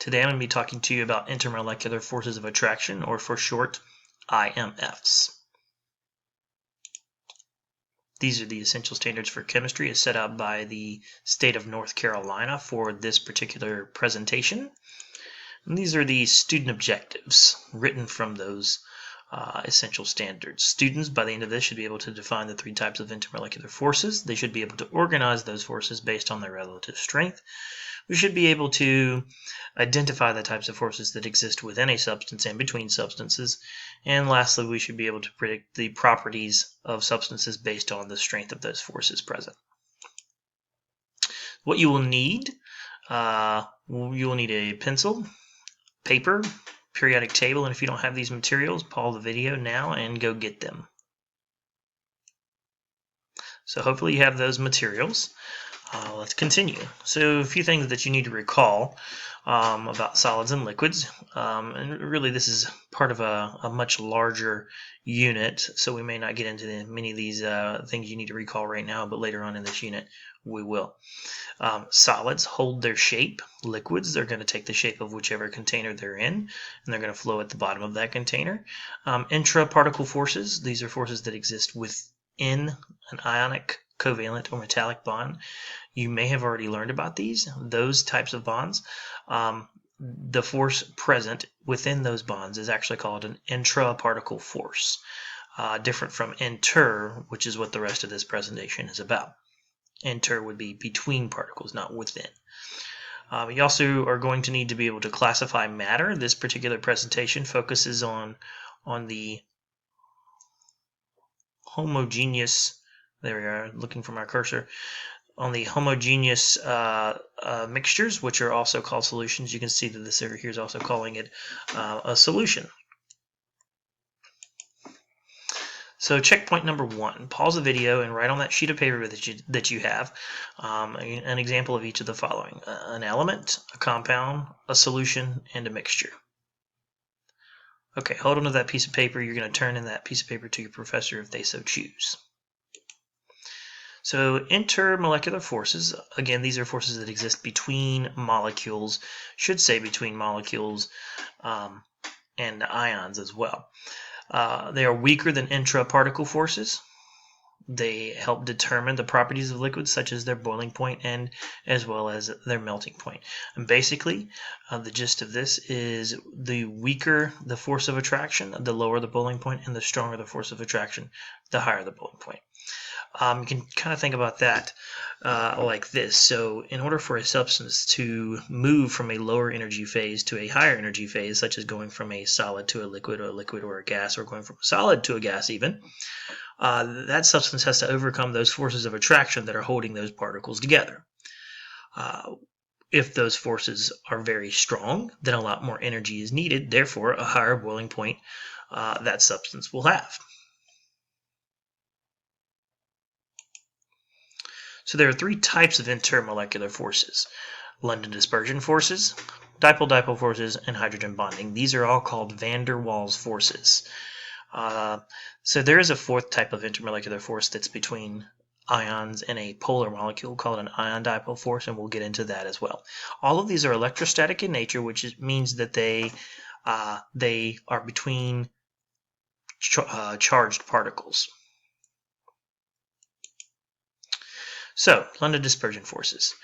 Today I'm going to be talking to you about intermolecular forces of attraction, or for short, IMFs. These are the essential standards for chemistry as set out by the state of North Carolina for this particular presentation. And these are the student objectives written from those essential standards. Students, by the end of this, should be able to define the three types of intermolecular forces. They should be able to organize those forces based on their relative strength. We should be able to identify the types of forces that exist within a substance and between substances. And lastly, we should be able to predict the properties of substances based on the strength of those forces present. What you will need, a pencil, paper, periodic table, and if you don't have these materials, pause the video now and go get them. So hopefully you have those materials. Let's continue. So a few things that you need to recall about solids and liquids. And really this is part of a much larger unit, so we may not get into many of these things you need to recall right now, but later on in this unit we will. Solids hold their shape. Liquids, they're going to take the shape of whichever container they're in, and they're going to flow at the bottom of that container. Intraparticle forces, these are forces that exist within an ionic, covalent, or metallic bond. You may have already learned about those types of bonds. The force present within those bonds is actually called an intraparticle force, different from inter, which is what the rest of this presentation is about. Inter would be between particles, not within. You also are going to need to be able to classify matter. This particular presentation focuses on the homogeneous, there we are, looking for my cursor, on the homogeneous mixtures, which are also called solutions. You can see that this over here is also calling it a solution. So checkpoint number 1, pause the video and write on that sheet of paper that you have an example of each of the following: an element, a compound, a solution, and a mixture. Okay, hold on to that piece of paper. You're going to turn in that piece of paper to your professor if they so choose. So intermolecular forces, again, these are forces that exist between molecules, should say between molecules and ions as well. They are weaker than intraparticle forces. They help determine the properties of liquids, such as their boiling point and as well as their melting point. And basically, the gist of this is the weaker the force of attraction, the lower the boiling point, and the stronger the force of attraction, the higher the boiling point. You can kind of think about that like this. So in order for a substance to move from a lower energy phase to a higher energy phase, such as going from a solid to a liquid or a gas, or going from a solid to a gas even, that substance has to overcome those forces of attraction that are holding those particles together. If those forces are very strong, then a lot more energy is needed, therefore a higher boiling point that substance will have. So there are three types of intermolecular forces: London dispersion forces, dipole-dipole forces, and hydrogen bonding. These are all called van der Waals forces. So there is a fourth type of intermolecular force that's between ions and a polar molecule called an ion dipole force, and we'll get into that as well. All of these are electrostatic in nature, which means that they are between charged particles. So, London dispersion forces.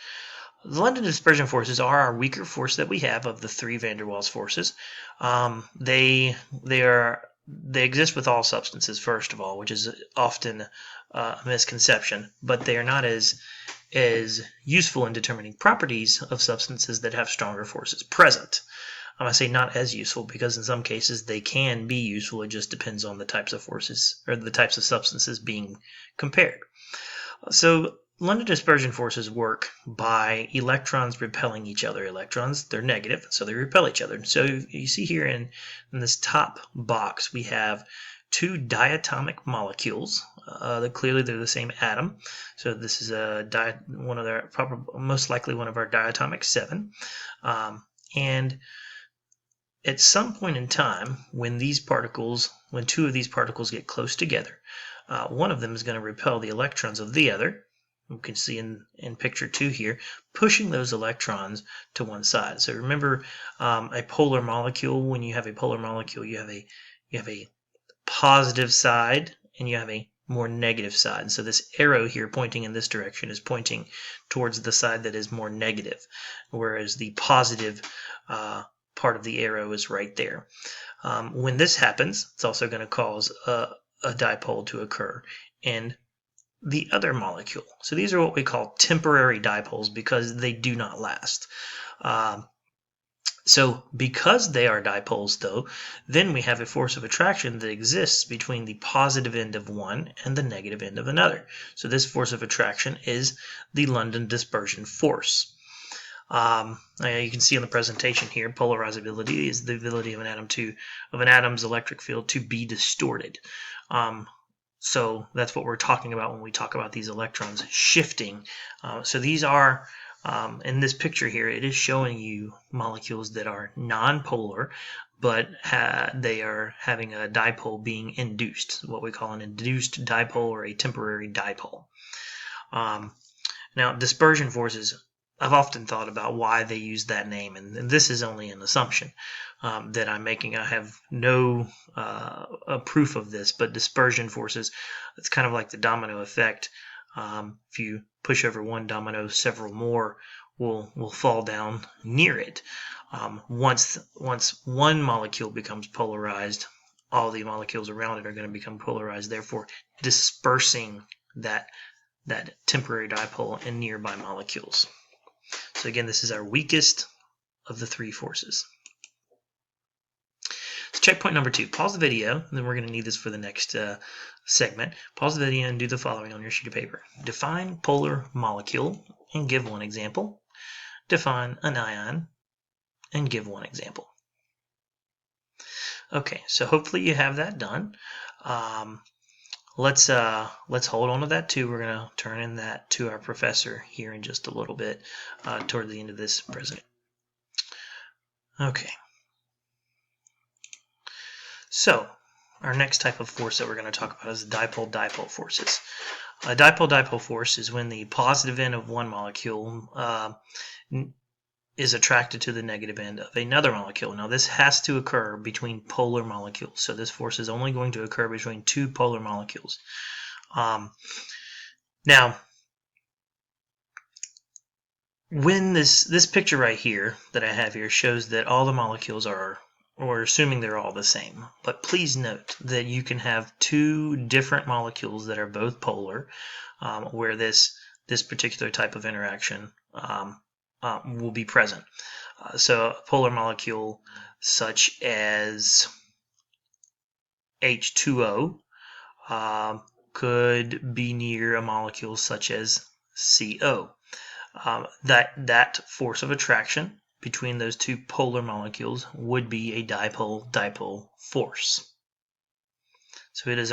The London dispersion forces are our weaker force that we have of the three van der Waals forces. They exist with all substances, first of all, which is often a misconception, but they are not as useful in determining properties of substances that have stronger forces present. I say not as useful because in some cases they can be useful. It just depends on the types of forces or the types of substances being compared. So London dispersion forces work by electrons repelling each other. Electrons, they're negative, so they repel each other. So you see here in this top box, we have two diatomic molecules. Clearly, they're the same atom. So this is most likely one of our diatomic 7. And at some point in time, when two of these particles get close together, one of them is going to repel the electrons of the other, you can see in picture 2 here, pushing those electrons to one side. So remember, a polar molecule, when you have a polar molecule, you have a positive side and you have a more negative side. And so this arrow here pointing in this direction is pointing towards the side that is more negative, whereas the positive part of the arrow is right there. When this happens, it's also going to cause a dipole to occur in the other molecule. So these are what we call temporary dipoles because they do not last. So because they are dipoles, though, then we have a force of attraction that exists between the positive end of one and the negative end of another. So this force of attraction is the London dispersion force. You can see on the presentation here, polarizability is the ability of an atom's electric field to be distorted. So that's what we're talking about when we talk about these electrons shifting. So these are, in this picture here, it is showing you molecules that are nonpolar, but they are having a dipole being induced, what we call an induced dipole or a temporary dipole. Now, dispersion forces, I've often thought about why they use that name, and this is only an assumption that I'm making. I have no proof of this, but dispersion forces, it's kind of like the domino effect. If you push over one domino, several more will fall down near it. Once one molecule becomes polarized, all the molecules around it are going to become polarized, therefore dispersing that temporary dipole in nearby molecules. So again, this is our weakest of the three forces. So checkpoint number 2, pause the video, and then we're going to need this for the next segment. Pause the video and do the following on your sheet of paper. Define polar molecule and give one example. Define an ion and give one example. Okay, so hopefully you have that done. Let's hold on to that too. We're going to turn in that to our professor here in just a little bit toward the end of this presentation. Okay. So our next type of force that we're going to talk about is dipole-dipole forces. A dipole-dipole force is when the positive end of one molecule is attracted to the negative end of another molecule. Now this has to occur between polar molecules. So this force is only going to occur between two polar molecules. Now, when this picture right here that I have here shows that all the molecules are, or assuming they're all the same. But please note that you can have two different molecules that are both polar, where this particular type of interaction will be present. So a polar molecule such as H2O could be near a molecule such as CO. That force of attraction between those two polar molecules would be a dipole-dipole force. So it is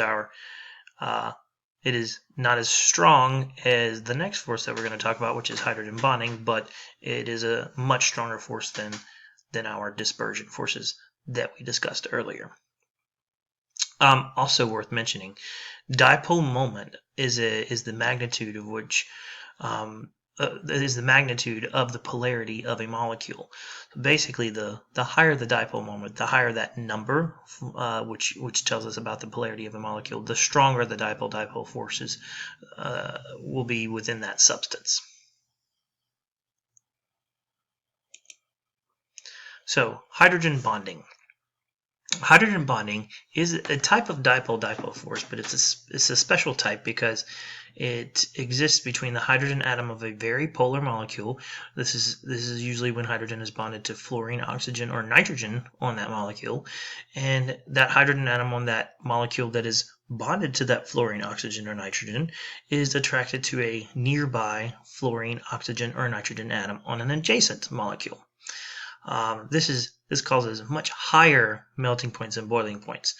not as strong as the next force that we're going to talk about, which is hydrogen bonding, but it is a much stronger force than our dispersion forces that we discussed earlier. Also worth mentioning, dipole moment is the magnitude of which is the magnitude of the polarity of a molecule. Basically, the higher the dipole moment, the higher that number, which tells us about the polarity of a molecule, the stronger the dipole-dipole forces will be within that substance. So, hydrogen bonding. Hydrogen bonding is a type of dipole-dipole force, but it's a special type because it exists between the hydrogen atom of a very polar molecule. This is usually when hydrogen is bonded to fluorine, oxygen, or nitrogen on that molecule, and that hydrogen atom on that molecule that is bonded to that fluorine, oxygen, or nitrogen is attracted to a nearby fluorine, oxygen, or nitrogen atom on an adjacent molecule. This causes much higher melting points and boiling points.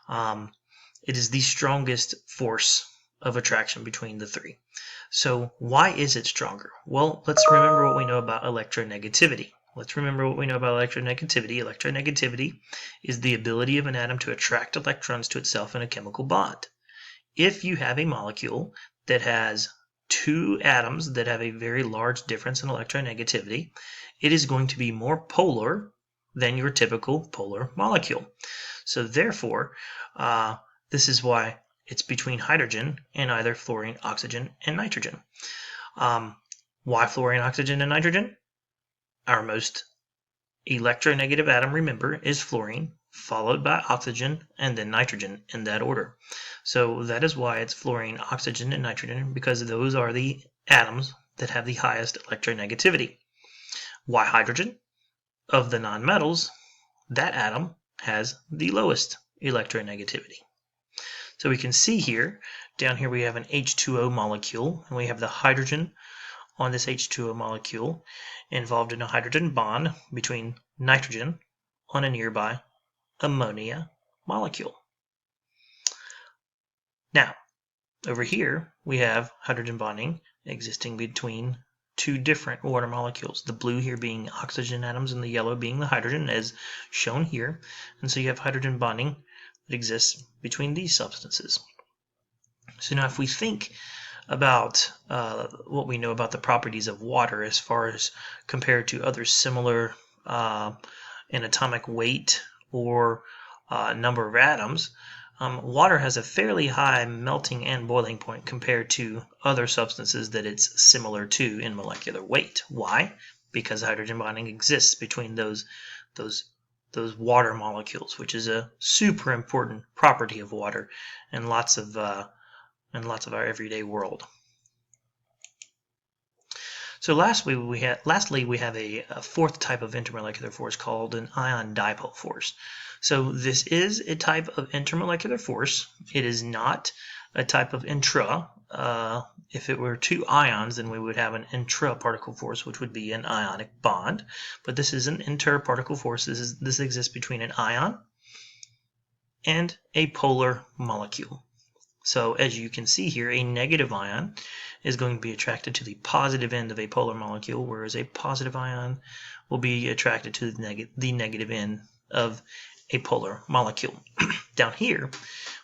It is the strongest force of attraction between the three. So why is it stronger? Well, let's remember what we know about electronegativity. Electronegativity is the ability of an atom to attract electrons to itself in a chemical bond. If you have a molecule that has two atoms that have a very large difference in electronegativity, it is going to be more polar than your typical polar molecule. So therefore, this is why it's between hydrogen and either fluorine, oxygen, and nitrogen. Why fluorine, oxygen, and nitrogen? Our most electronegative atom, remember, is fluorine, followed by oxygen, and then nitrogen in that order. So that is why it's fluorine, oxygen, and nitrogen, because those are the atoms that have the highest electronegativity. Why hydrogen? Of the nonmetals, that atom has the lowest electronegativity. So we can see here, down here we have an H2O molecule, and we have the hydrogen on this H2O molecule involved in a hydrogen bond between nitrogen on a nearby ammonia molecule. Now, over here, we have hydrogen bonding existing between two different water molecules, the blue here being oxygen atoms and the yellow being the hydrogen, as shown here. And so you have hydrogen bonding that exists between these substances. So now if we think about what we know about the properties of water as far as compared to other similar in atomic weight or number of atoms, water has a fairly high melting and boiling point compared to other substances that it's similar to in molecular weight. Why? Because hydrogen bonding exists between those water molecules, which is a super important property of water and lots of our everyday world. So lastly, we have a fourth type of intermolecular force called an ion dipole force. So this is a type of intermolecular force. It is not a type of intra. If it were two ions, then we would have an intra-particle force, which would be an ionic bond. But this is an inter-particle force. This exists between an ion and a polar molecule. So as you can see here, a negative ion is going to be attracted to the positive end of a polar molecule, whereas a positive ion will be attracted to the negative end of a polar molecule. Down here,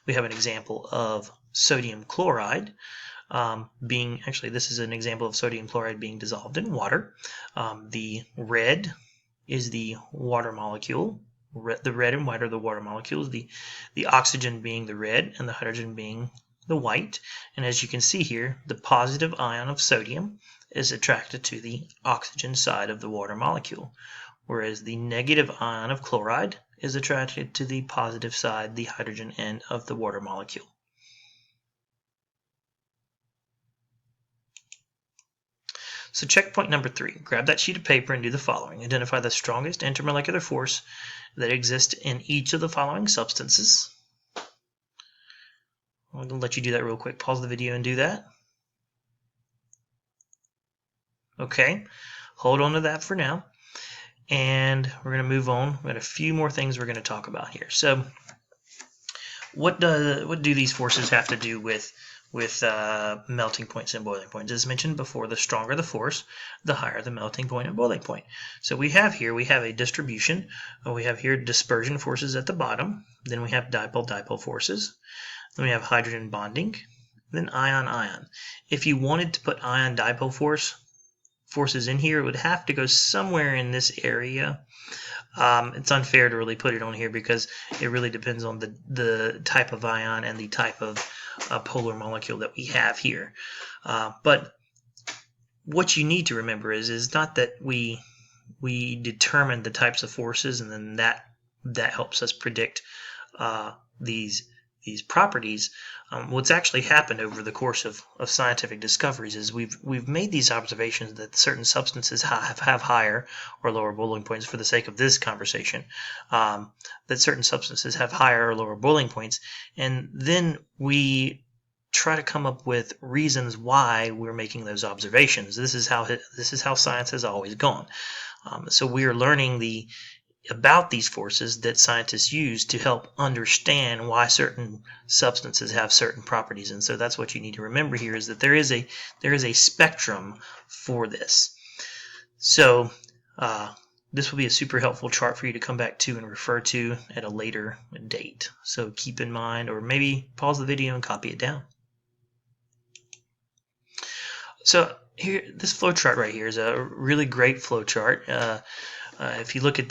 we have an example of sodium chloride this is an example of sodium chloride being dissolved in water. The red is the water molecule. The red and white are the water molecules, the oxygen being the red and the hydrogen being the white. And as you can see here, the positive ion of sodium is attracted to the oxygen side of the water molecule, whereas the negative ion of chloride is attracted to the positive side, the hydrogen end of the water molecule. So checkpoint number 3, grab that sheet of paper and do the following. Identify the strongest intermolecular force that exists in each of the following substances. I'm going to let you do that real quick. Pause the video and do that. Okay, hold on to that for now. And we're going to move on. We've got a few more things we're going to talk about here. So what do these forces have to do with melting points and boiling points? As mentioned before, the stronger the force, the higher the melting point and boiling point. So we have a distribution. We have here dispersion forces at the bottom. Then we have dipole-dipole forces. Then we have hydrogen bonding. Then ion-ion. If you wanted to put ion-dipole forces in here, it would have to go somewhere in this area. It's unfair to really put it on here because it really depends on the type of ion and the type of polar molecule that we have here. But what you need to remember is not that we determine the types of forces and then that helps us predict these properties. What's actually happened over the course of scientific discoveries is we've made these observations that certain substances have higher or lower boiling points for the sake of this conversation, that certain substances have higher or lower boiling points, and then we try to come up with reasons why we're making those observations. This is how science has always gone. So we are learning about these forces that scientists use to help understand why certain substances have certain properties. And so that's what you need to remember here, is that there is a spectrum for this. So this will be a super helpful chart for you to come back to and refer to at a later date. So keep in mind, or maybe pause the video and copy it down. So here, this flow chart right here is a really great flow chart. If you look at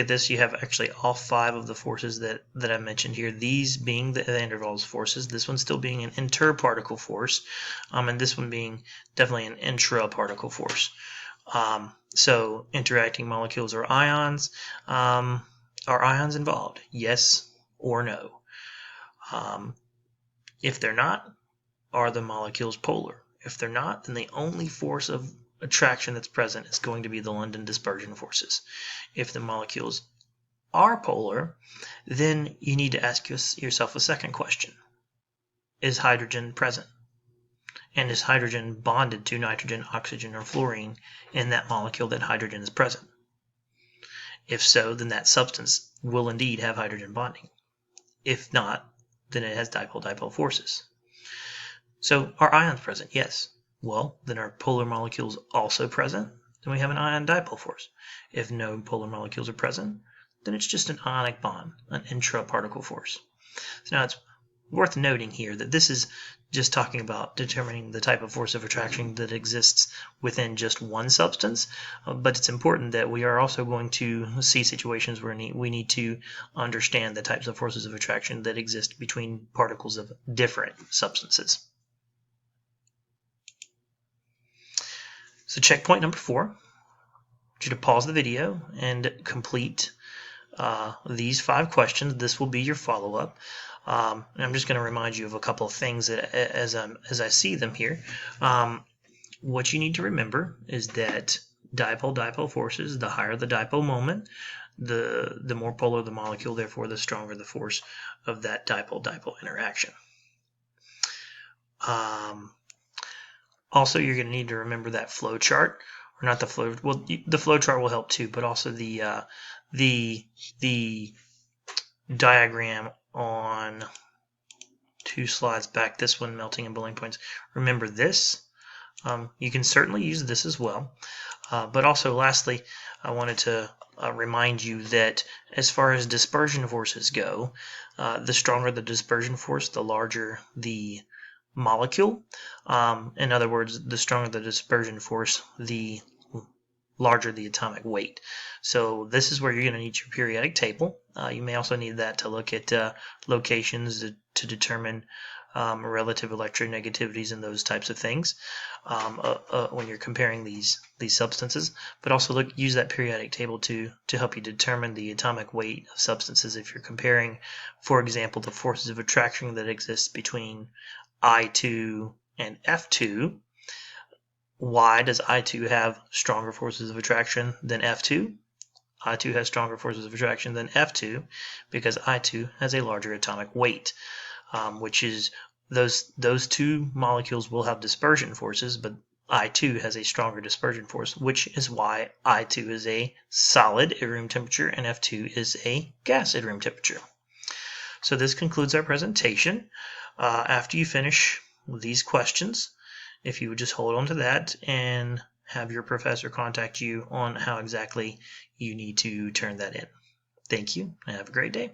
this, you have actually all 5 of the forces that I mentioned here. These being the van der Waals forces. This one still being an interparticle force, and this one being definitely an intraparticle force. So interacting molecules or ions. Are ions involved? Yes or no? If they're not, are the molecules polar? If they're not, then the only force of attraction that's present is going to be the London dispersion forces. If the molecules are polar, then you need to ask yourself a second question. Is hydrogen present? And is hydrogen bonded to nitrogen, oxygen, or fluorine in that molecule that hydrogen is present? If so, then that substance will indeed have hydrogen bonding. If not, then it has dipole-dipole forces. So are ions present? Yes. Well, then are polar molecules also present? Then we have an ion dipole force. If no polar molecules are present, then it's just an ionic bond, an intraparticle force. So now it's worth noting here that this is just talking about determining the type of force of attraction that exists within just one substance, but it's important that we are also going to see situations where we need to understand the types of forces of attraction that exist between particles of different substances. So checkpoint number 4, I want you to pause the video and complete these 5 questions. This will be your follow-up. And I'm just going to remind you of a couple of things as I see them here. What you need to remember is that dipole-dipole forces, the higher the dipole moment, the more polar the molecule, therefore the stronger the force of that dipole-dipole interaction. Also, you're going to need to remember that flow chart, or not the flow. Well, the flow chart will help too, but also the diagram on 2 slides back. This one, melting and boiling points. Remember this. You can certainly use this as well. But also, lastly, I wanted to remind you that as far as dispersion forces go, the stronger the dispersion force, the larger the molecule. In other words, the stronger the dispersion force, the larger the atomic weight. So this is where you're going to need your periodic table. You may also need that to look at locations to determine relative electronegativities and those types of things when you're comparing these substances. But also use that periodic table to help you determine the atomic weight of substances if you're comparing, for example, the forces of attraction that exist between I2 and F2. Why does I2 have stronger forces of attraction than F2? I2 has stronger forces of attraction than F2 because I2 has a larger atomic weight, which is those 2 molecules will have dispersion forces, but I2 has a stronger dispersion force, which is why I2 is a solid at room temperature and F2 is a gas at room temperature. So this concludes our presentation. After you finish these questions, if you would just hold on to that and have your professor contact you on how exactly you need to turn that in. Thank you and have a great day.